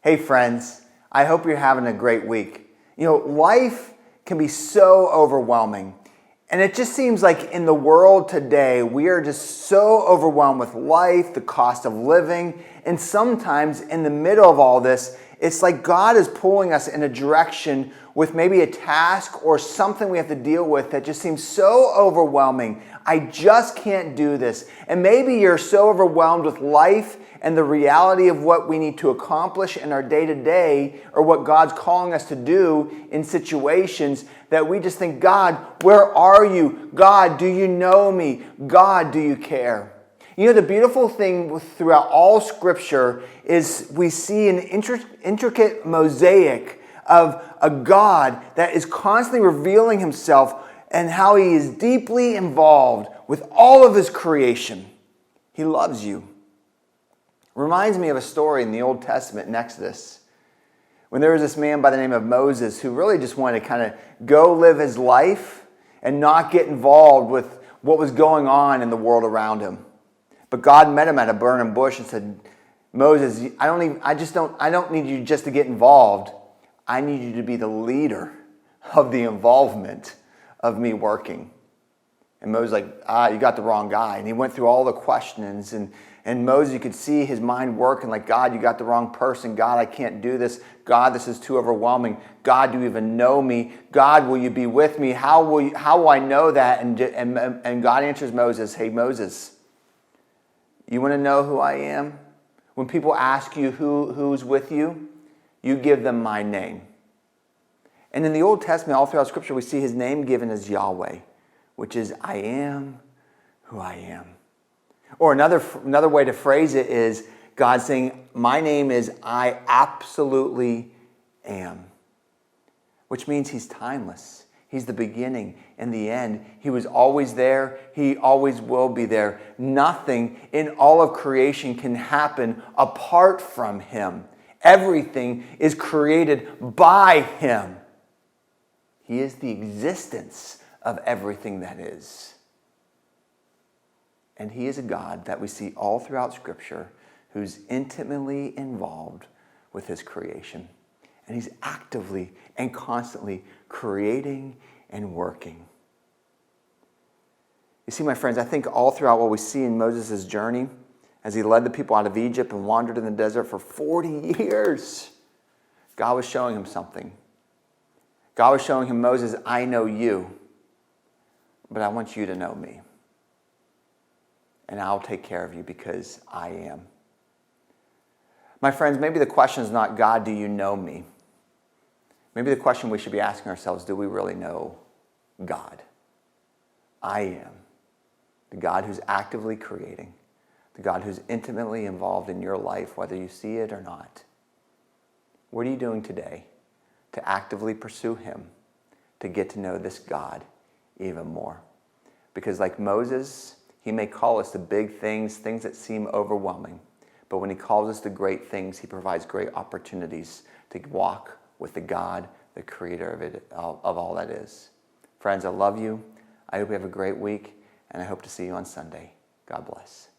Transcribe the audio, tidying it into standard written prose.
Hey friends, I hope you're having a great week. Life can be so overwhelming. And it just seems like in the world today, we are just so overwhelmed with life, the cost of living. And sometimes in the middle of all this, it's like God is pulling us in a direction with maybe a task or something we have to deal with that just seems so overwhelming. I just can't do this. And maybe you're so overwhelmed with life and the reality of what we need to accomplish in our day-to-day or what God's calling us to do in situations that we just think, God, where are you? God, do you know me? God, do you care? The beautiful thing throughout all Scripture is we see an intricate mosaic of a God that is constantly revealing himself and how he is deeply involved with all of his creation. He loves you. Reminds me of a story in the Old Testament in Exodus when there was this man by the name of Moses who really just wanted to kind of go live his life and not get involved with what was going on in the world around him. But God met him at a burning bush and said, Moses, I don't need you just to get involved. I need you to be the leader of the involvement of me working. And Moses was like, you got the wrong guy. And he went through all the questions and Moses, you could see his mind working like, God, you got the wrong person. God, I can't do this. God, this is too overwhelming. God, do you even know me? God, will you be with me? How will I know that? And God answers Moses, hey, Moses, you want to know who I am? When people ask you who's with you, you give them my name. And in the Old Testament, all throughout Scripture, we see his name given as Yahweh, which is I am who I am. Or another way to phrase it is God saying, my name is I absolutely am, which means he's timeless. He's the beginning and the end. He was always there. He always will be there. Nothing in all of creation can happen apart from him. Everything is created by him. He is the existence of everything that is. And he is a God that we see all throughout Scripture who's intimately involved with his creation. And he's actively and constantly creating and working. You see, my friends, I think all throughout what we see in Moses' journey, as he led the people out of Egypt and wandered in the desert for 40 years, God was showing him something. God was showing him, Moses, I know you, but I want you to know me. And I'll take care of you because I am. My friends, maybe the question is not, God, do you know me? Maybe the question we should be asking ourselves, do we really know God? I am the God who's actively creating, the God who's intimately involved in your life, whether you see it or not. What are you doing today to actively pursue him, to get to know this God even more? Because like Moses, he may call us to big things that seem overwhelming. But when he calls us to great things, he provides great opportunities to walk with the God, the creator of all that is. Friends, I love you. I hope you have a great week, and I hope to see you on Sunday. God bless.